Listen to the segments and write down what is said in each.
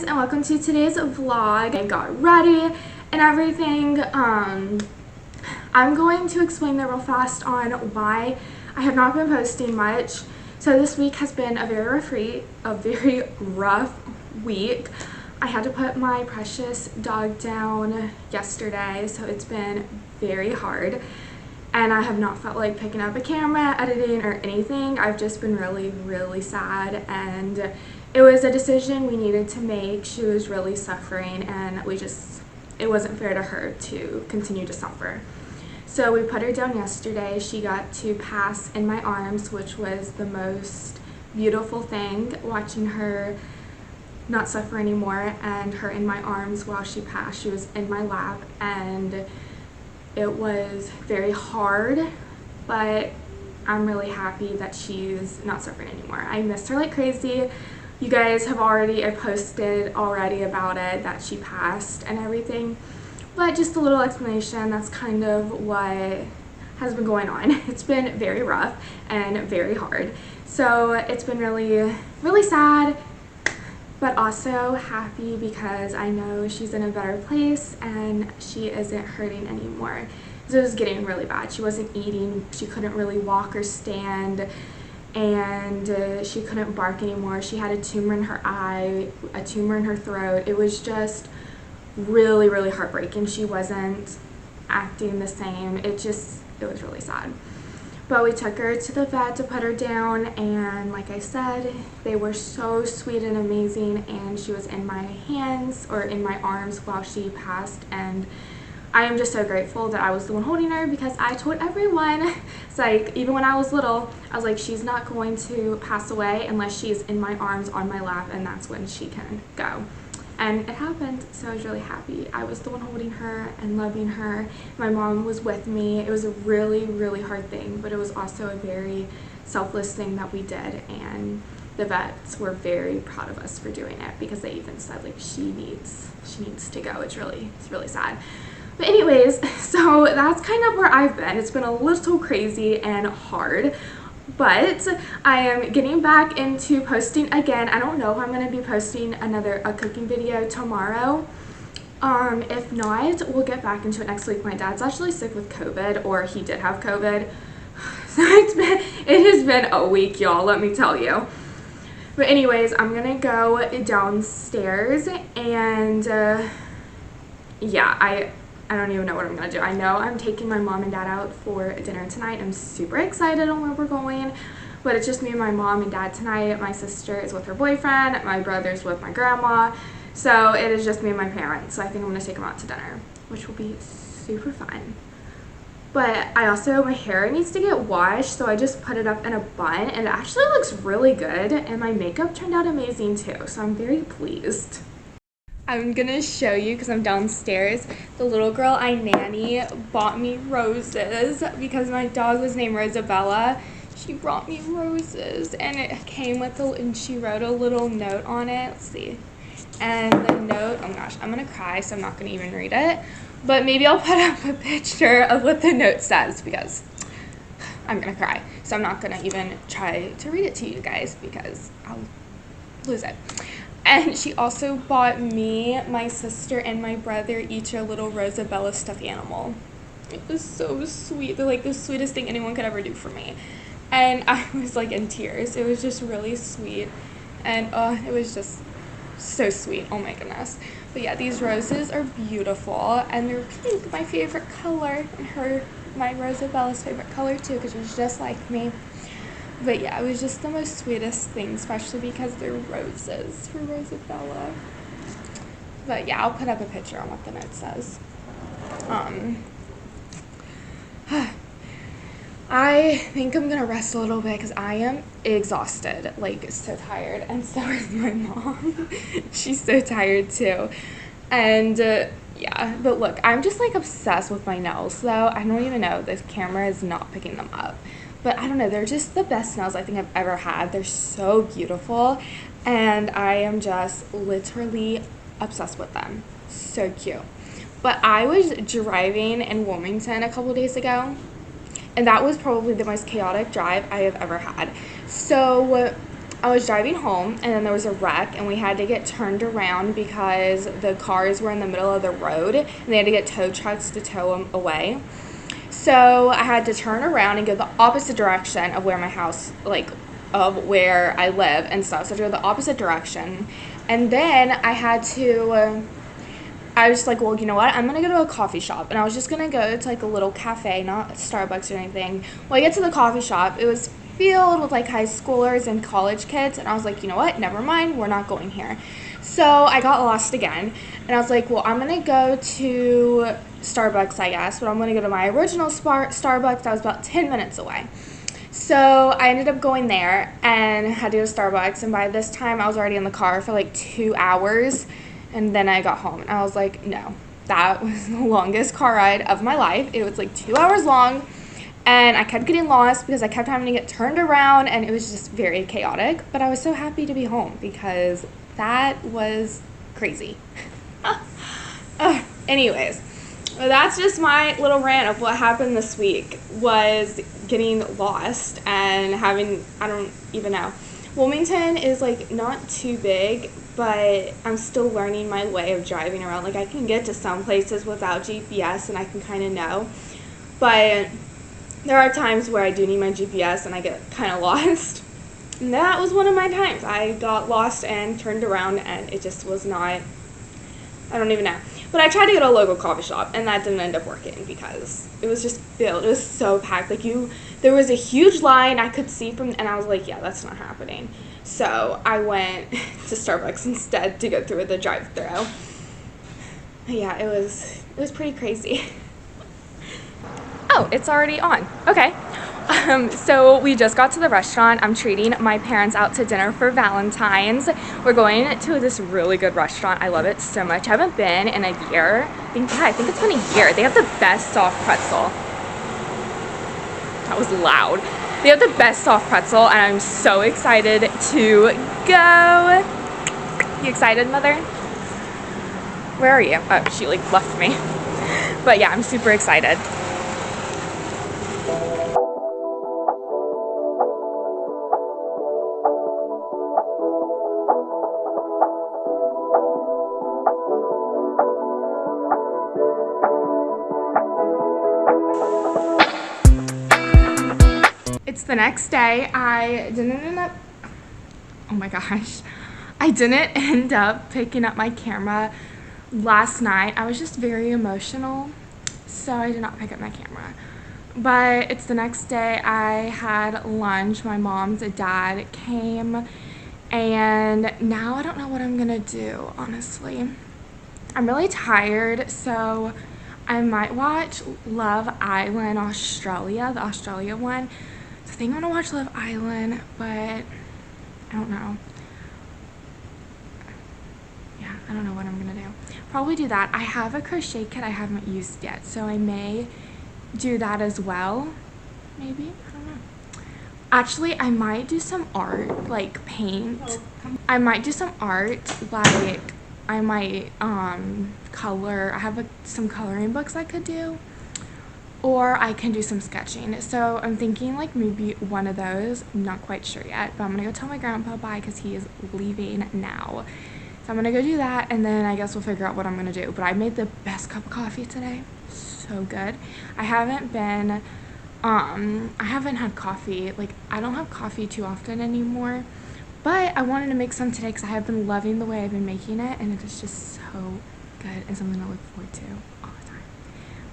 guys, and welcome to today's vlog. I got ready and everything. I'm going to explain that real fast on why I have not been posting much. So this week has been a very rough week. I had to put my precious dog down yesterday, so it's been very hard. And I have not felt like picking up a camera, editing, or anything. I've just been really sad, and it was a decision we needed to make. She was really suffering, and it wasn't fair to her to continue to suffer. So we put her down yesterday. She got to pass in my arms, which was the most beautiful thing, watching her not suffer anymore and her in my arms while she passed. She was in my lap, and it was very hard, but I'm really happy that she's not suffering anymore. I missed her like crazy. You guys have I posted already about it, that she passed and everything, but just a little explanation. That's kind of what has been going on. It's been very rough and very hard. So it's been really sad, but also happy because I know she's in a better place and she isn't hurting anymore. So it was getting really bad. She wasn't eating, she couldn't really walk or stand, and she couldn't bark anymore. She had a tumor in her eye, a tumor in her throat. It was just really heartbreaking. She wasn't acting the same. It was really sad. But we took her to the vet to put her down, and like I said, they were so sweet and amazing, and she was in my hands, or in my arms, while she passed. And I am just so grateful that I was the one holding her, because I told everyone, it's like, even when I was little, I was like, she's not going to pass away unless she's in my arms on my lap, and that's when she can go. And it happened, so I was really happy. I was the one holding her and loving her. My mom was with me. It was a really hard thing, but it was also a very selfless thing that we did, and the vets were very proud of us for doing it, because they even said, like, she needs to go. It's really sad. But anyways, so that's kind of where I've been. It's been a little crazy and hard, but I am getting back into posting again. I don't know if I'm going to be posting a cooking video tomorrow. If not, we'll get back into it next week. My dad's actually sick with COVID, or he did have COVID. So it has been a week, y'all, let me tell you. But anyways, I'm going to go downstairs, and yeah, I don't even know what I'm going to do. I know I'm taking my mom and dad out for dinner tonight. I'm super excited on where we're going, but it's just me and my mom and dad tonight. My sister is with her boyfriend. My brother's with my grandma. So it is just me and my parents. So I think I'm going to take them out to dinner, which will be super fun. But my hair needs to get washed, so I just put it up in a bun, and it actually looks really good, and my makeup turned out amazing too, so I'm very pleased. I'm gonna show you, because I'm downstairs. The little girl I nanny bought me roses because my dog was named Rosabella. She brought me roses, and it came with and she wrote a little note on it. Let's see. And the note, oh my gosh, I'm gonna cry, so I'm not gonna even read it. But maybe I'll put up a picture of what the note says, because I'm gonna cry. So I'm not gonna even try to read it to you guys, because I'll lose it. And she also bought me, my sister, and my brother each a little Rosabella stuffed animal. It was so sweet. They're like the sweetest thing anyone could ever do for me. And I was like in tears. It was just really sweet. And it was just so sweet. Oh my goodness. But yeah, these roses are beautiful. And they're pink, my favorite color. And my Rosabella's favorite color too, because she's just like me. But yeah, it was just the most sweetest thing, especially because they're roses for Rosabella. But yeah, I'll put up a picture on what the note says. I think I'm gonna rest a little bit, because I am exhausted, like so tired, and so is my mom. She's so tired too. And yeah, but look, I'm just like obsessed with my nails though. I don't even know, this camera is not picking them up. But I don't know, they're just the best nails I think I've ever had. They're so beautiful, and I am just literally obsessed with them. So cute. But I was driving in Wilmington a couple days ago, and that was probably the most chaotic drive I have ever had. So I was driving home, and then there was a wreck, and we had to get turned around because the cars were in the middle of the road, and they had to get tow trucks to tow them away. So I had to turn around and go the opposite direction of where my house, like, of where I live and stuff. So I had to go the opposite direction. And then I had to, I was like, well, you know what? I'm going to go to a coffee shop. And I was just going to go to, like, a little cafe, not Starbucks or anything. Well, I get to the coffee shop. It was filled with, like, high schoolers and college kids. And I was like, you know what? Never mind. We're not going here. So I got lost again. And I was like, well, I'm going to go to Starbucks, I guess. But I'm going to go to my original Starbucks that was about 10 minutes away. So I ended up going there and had to go to Starbucks. And by this time, I was already in the car for, like, 2 hours. And then I got home. And I was like, no. That was the longest car ride of my life. It was, like, 2 hours long. And I kept getting lost because I kept having to get turned around. And it was just very chaotic. But I was so happy to be home because that was crazy. Anyways, well, that's just my little rant of what happened this week, was getting lost and having, I don't even know. Wilmington is, like, not too big, but I'm still learning my way of driving around. Like, I can get to some places without GPS and I can kind of know. But there are times where I do need my GPS and I get kind of lost. And that was one of my times. I got lost and turned around and it just was not, I don't even know. But I tried to go to a local coffee shop and that didn't end up working because it was just filled. It was so packed. Like, there was a huge line I could see from, and I was like, yeah, that's not happening. So I went to Starbucks instead to go through the drive-thru. Yeah, it was pretty crazy. Oh, it's already on. Okay. So we just got to the restaurant. I'm treating my parents out to dinner for Valentine's. We're going to this really good restaurant. I love it so much. I haven't been in a year. I think it's been a year. They have the best soft pretzel. That was loud. They have the best soft pretzel, and I'm so excited to go. You excited, Mother? Where are you? Oh, she, like, left me. But yeah, I'm super excited. It's the next day. I didn't end up picking up my camera last night. I was just very emotional, so I did not pick up my camera. But it's the next day. I had lunch. My mom's dad came, and now I don't know what I'm gonna do, honestly. I'm really tired, so I might watch Love Island Australia, the Australia one. I think I'm gonna watch Love Island, but I don't know. Yeah, I don't know what I'm gonna do. Probably do that. I have a crochet kit I haven't used yet, so I may do that as well. Maybe, I don't know. Actually, I might do some art, like paint. I might do some art, like I might color. I have some coloring books I could do. Or I can do some sketching. So I'm thinking like maybe one of those. I'm not quite sure yet, but I'm gonna go tell my grandpa bye because he is leaving now. So I'm gonna go do that, and then I guess we'll figure out what I'm gonna do. But I made the best cup of coffee today. So good. I haven't had coffee. Like, I don't have coffee too often anymore. But I wanted to make some today because I have been loving the way I've been making it, and it is just so good and something to look forward to all the time.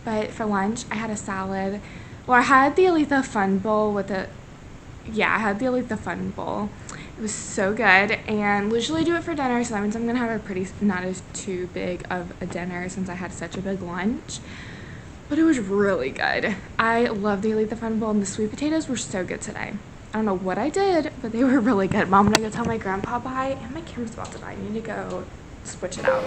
But for lunch, I had a salad. Well, I had the Eletha Fun Bowl with I had the Eletha Fun Bowl. It was so good, and usually do it for dinner, so that means I'm going to have a pretty, not as too big of a dinner since I had such a big lunch. But it was really good. I love the Eletha Fun Bowl, and the sweet potatoes were so good today. I don't know what I did, but they were really good. Mom, I'm going to go tell my grandpa bye, and my camera's about to die. I need to go switch it out.